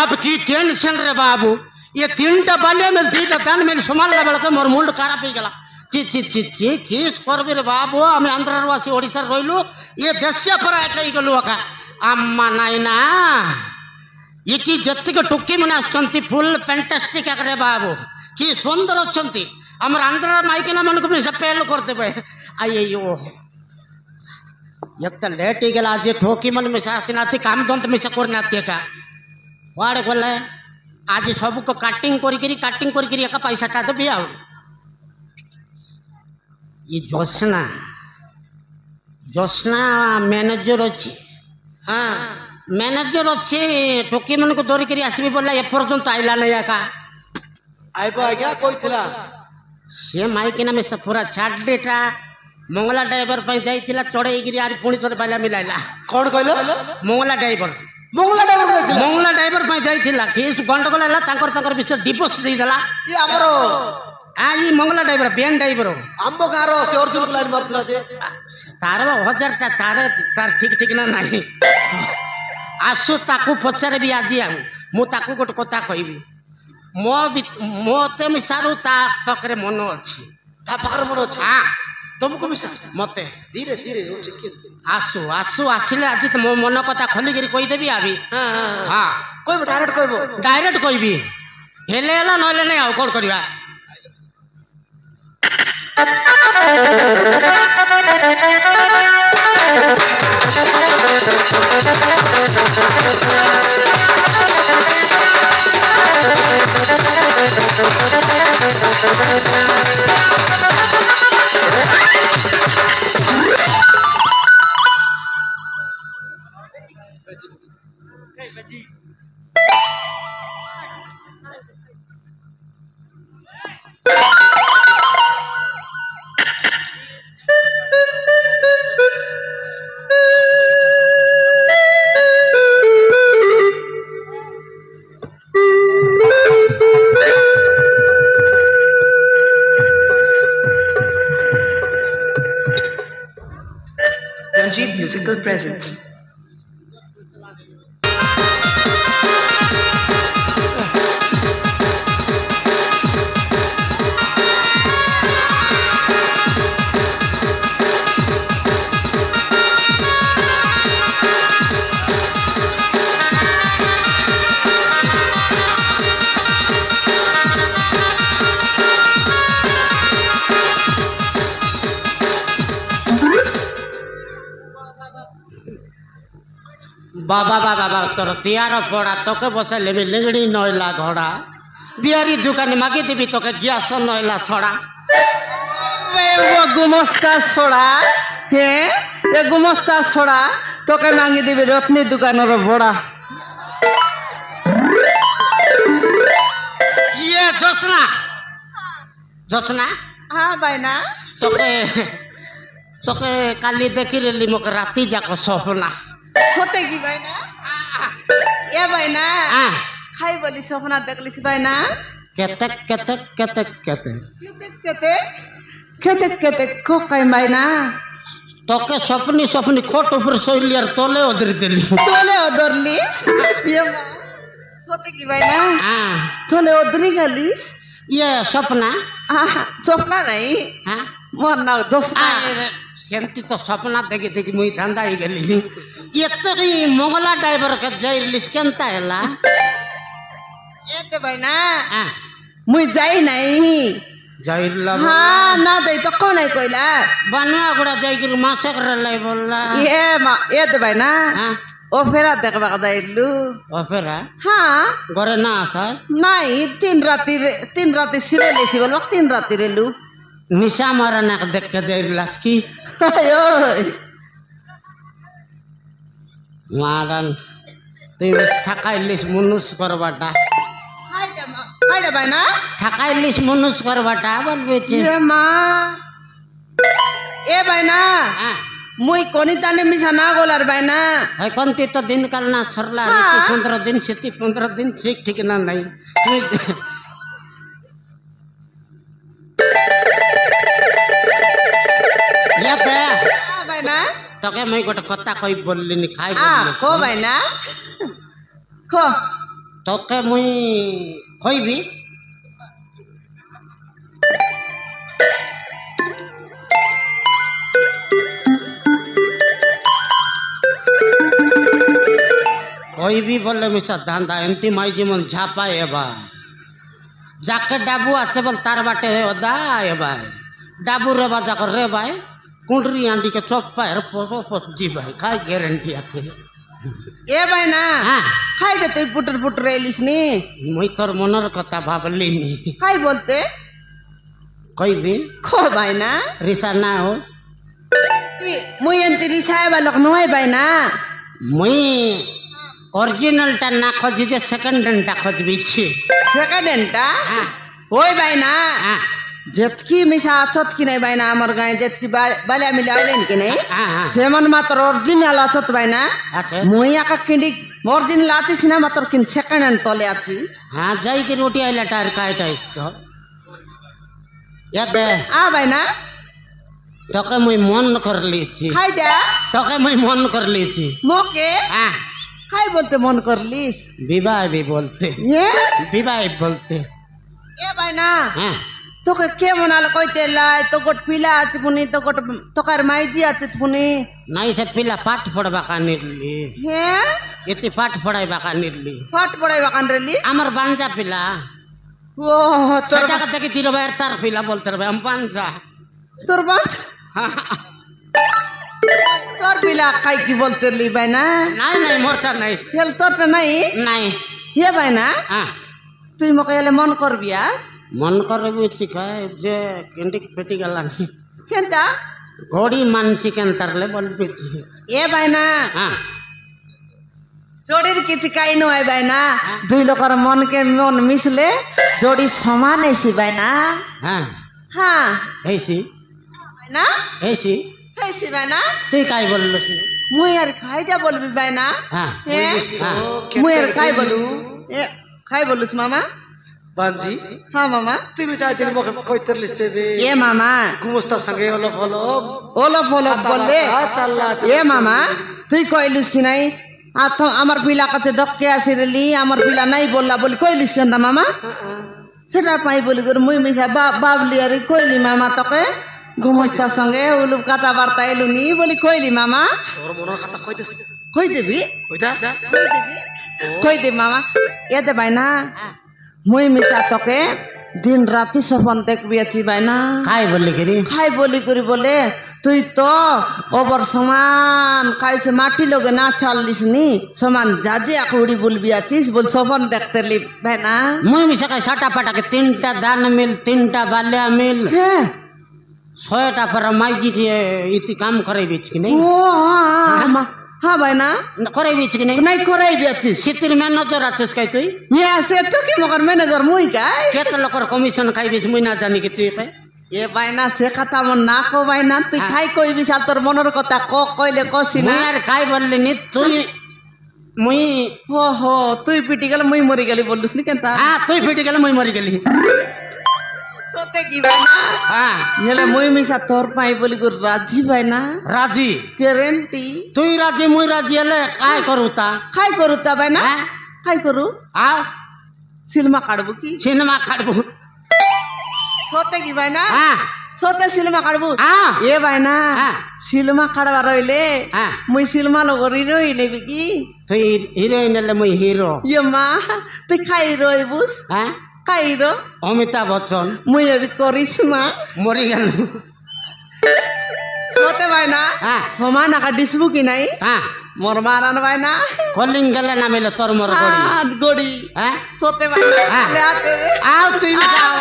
अब की टेंशन रे बाबू ये 3टा बाले में 2टा दान में संभालला बेलके मोर मुंड खराब हो गला ची ची ची ची किस करबे रे बाबू आम आंध्रवासी ओडिसा रहिलु ये देश पर कई गलु का अम्मा नाइना ये जत्तिक टुक्की मैंने आसती फुल फैंटास्टिक रे बाबू कि सुंदर अच्छा आम आंध्र माइकिना मन को मिसा पेल करते अयो एत लेट गला आज ठोकी मन मिसा आसीना काम दंत मिसा करना का वाड़े गले आज सब को काटिंग करी एक पैसाटा देवी आ जोशना जोशना मैनेजर अच्छी हाँ मैनेजर अच्छे टोकी मन को धरिक आसबी बोला एपर्यंत आईला नहीं आका आइब आज्ञा कोई सी माइकिना में से पूरा छाड़ेटा मंगला ड्राइवर जाइला चढ़ई आर पुणी थोड़े पाला मिलाइला कौन कहल मंगला ड्राइवर मंगला ड्राइवर जाइला किस गंडगोल है विषय डिवोर्स देदेला ये हमरो हाँ ये मंगला ड्राइवर बेन ड्राइवर आम गाँव से अर्जुन लाइन मार्ला तार 1000टा तार तार ठीक ठीक ना नहीं आसु ताकू पचारे भी आज आउ गोटे कथा कहबी मते मिसारू ता पाखरे मन अच्छी मन अच्छी हाँ तुमको मिसा मते धीरे धीरे आसु आसु आसिले आज तो मो मन कथा खोलिक कहीदेवी आबी हाँ कहब डायरेक्ट कहबी हेले हेला नहले नहीं आउ कौन करवा Ranjit Musical Presence. बाबा बाबा बाबा तोर तियार पड़ा तोके बसे लेबी लिंगड़ी नईला घोड़ा बिहारी दुकान मागी देवी तोके ग्यास नईला सड़ा वो गुमस्ता छोड़ा हे ये गुमस्ता छोड़ा तोके मांगी देवी रत्नी दुकान बड़ा ये जोशना जोशना हाँ भाईना तोके तोके काली देखी रेली मोके राती जाको सपना होते की भाईना ये भाईना खाई बोली सपना देखलिस भाईना केते केते केते केते केते केते केते को कई भाईना तोके सपनी सपनी खोट ऊपर सोइली और तोले उधर दिली ये होते की भाईना तोले उधरी गलिस ये सपना सपना नहीं हाँ मन ना दोस्ता सेंती तो सपना देखी देखी मुई धंधा ही गली ये तो कहीं मंगला ड्राइवर के जाइलिस केनता हैला ये तो भाईना मुई जाई नहीं जाइला हाँ ना दे तो कौन है कोइला बनवा गुड़ा जाइगिर मासे कर लाई बोलला ये तो भाईना ओपेरा देखबा का जाइलु ओपेरा हाँ घरे ना आसास नहीं 3 राती सिरे लेसी बोल 3 राती रेलु निशा मारा ना देख के जाइलास की आयो मारन तुम थकाइलिस मुनुस करबाटा हाइडा भाईना थकाइलिस मुनुस करबाटा बोल बेटे ये मां ए भाईना मुई कोनी ताने मिसा ना गोलार भाईना है कोनती तो दिन काल ना सरला 15 दिन से 15 दिन ठीक ठीक ना नहीं या ते भाईना तके मैं गोटे कथा कहि बोललिनी खाइ को भाईना को তোকে মুই কইবি কইবি বলে মিশা ধান্দা এমতি মাই যেমন ঝাপায় এবার যাকে ডাবু আছে বল তার বাটে ওদা এবার ডাবু রে বা যাক রে ভাই কুঁডরি আন্ডিকে চপ পায়ের পশ জি ভাই খাই গ্যারেন্টি আছে এ ভাই না হ্যাঁ খাই রে তুই পুটর পুটর এলিস নি মুই তোর মনের কথা ভাবলিনি খাই বলতে কইবি খো ভাই না রিসা না হোস মুই এনতি রিসায় বালক নয় ভাই না মুই অরিজিনালটা না খোঁজি যে সেকেন্ড হ্যান্ডটা খোঁজবিছি সেকেন্ড হ্যান্ডটা হ্যাঁ ওই ভাই না হ্যাঁ যেতকি মিশা আছত কি নাই ভাই না আমার গায়ে যেতকি বালে মিলে আইলেন কি নাই হ্যাঁ হ্যাঁ সেমন মাত্র অরিজিনাল আছত ভাই না আছে মুই একা কিনি অরিজিনাল আছিস না মাত্র কিন সেকেন্ড হ্যান্ড তলে আছি হ্যাঁ যাই কি রুটি আইলা টার কাইটা তো দে ভাই না তোকে মুই মন করলিছি খাই দা তোকে মুই মন করলিছি মোকে হ্যাঁ খাই বলতে মন করলিস বিবাহ বলতে এ বিবাহ বলতে এ ভাই না হ্যাঁ তোকে কে মনাল কইতে লাই তো গোট পিলা আছে পুনি তো গোট তোকার মাইজি আছে পুনি নাই সে পিলা পাঠ পড়বা কানিরলি হ্যাঁ এতে পাঠ পড়াইবা কানিরলি পাট পড়াই বাকান রেলি আমার বাঞ্জা পিলা ও তোর সেটাকে দেখি তির ভাইয়ের তার পিলা বলতে হবে আমি বাঞ্জা তোর বাত তোর পিলা কাই কি বলতে লি ভাই না নাই নাই মোরটা নাই হেল তোরটা নাই নাই হে ভাই না হ্যাঁ তুই মকে এলে মন করবি আস মন করবি শিখায় যে কেন্টিক ফেটি গেলানি কেনতা ঘড়ি মানসি কেনতারলে বলবি এ ভাই না হ্যাঁ জোড়ির কিছু কাই নয় ভাই না দুই লোকের মনকে মন মিশলে জোড়ি সমান এসি ভাই না হ্যাঁ হ্যাঁ এইছি ভাই না এইছি এসি ভাই না তুই কাই বললিস মুই আর খাইটা বলবি ভাই না হ্যাঁ হ্যাঁ। মুই আর খাই বলু এ খাই বলুস মামা বানজি হ্যাঁ মামা তুমি চাইছিলি মুখে কইতে লিস্তে বে এ মামা গুমস্তার সঙ্গে অলপ অলপ ওলপ ওলপ বললে চাল্লা এ মামা তুই কইলিস কি নাই আর তো আমার পিলা কাছে দক্কে আসি রেলি আমার পিলা নাই বললা বলি কইলিস কেন মামা সেটা পাই বলি করে মুই মিশা বাবলি আর কইলি মামা তোকে ঘুমস্তার সঙ্গে উলুপ কথা বার্তা এলুনি বলি কইলি মামা তোর মনের কথা কইতেছ কই দিবি কইতাস কই দিবি কই দে মামা এতে ভাই না মুই মিশা তোকে দিন রাতি সপন দেখবি আছি ভাই না কাই বললি কিরি খাই বলি করি বলে তুই তো ওবর সমান খাইছে মাটি লগে না চাললিস নি সমান যাজে উড়ি বলবি আছিস বল সপন দেখতে লি ভাই না মুই মিশা কাই সাটা পাটাকে তিনটা দান মিল তিনটা বালিয়া মিল হ্যাঁ 6টা पर माइजी के इति काम करे बीच की नहीं ও হ্যাঁ ভাই না करे बीच की नहीं নাই করাইবি আছিস सितिर में नजर आछस काई तुई হ্যাঁ সে তো কি মগর ম্যানেজার মুই কাই केत लोकर कमीशन खाई बीच मुई ना जानी कि तुई के এ ভাই না সে কথা মন না কো ভাই না তুই খাই কইবি সাল তোর মনের কথা কইলে কছি না मुई यार काई बोलली नि तुई मुई হো হো তুই পিটি গেল মুই মরি গেলি বললুস নি কেনতা हां तुई फिट गेल मुई मरी गेली সতে কি ভাই না हां হেলে মুই মিশা তোর পাই বলি গো রাজি ভাই না राजी গ্যারেন্টি तुई राजी मुई राजी ले काय करू ता খাই করু তা ভাই না হ্যাঁ খাই করু आ সিনেমা কাটবো কি सिनेमा काटबो সতে কি ভাই না हां সতে সিনেমা কাটবো हां এ ভাই না হ্যাঁ। সিনেমা কাটবা রইলে হ্যাঁ। মুই সিনেমা লগরি রই নেবি কি तुई हीरोइन ले मुई हीरो ইয়ে মা তুই খাই রই বুস हां খাই রো अमिताभ बच्चन মুই এবি করিসমা मरी गेल সতে ভাই না हां সমান আকা ডিসবু কি নাই हां মোর মারান ভাই না কলিং গেলে না মিলে তোর মোর গড়ি গড়ি হ্যাঁ সতে ভাই না হ্যাঁ। লে আতে বে। আও তুই যাও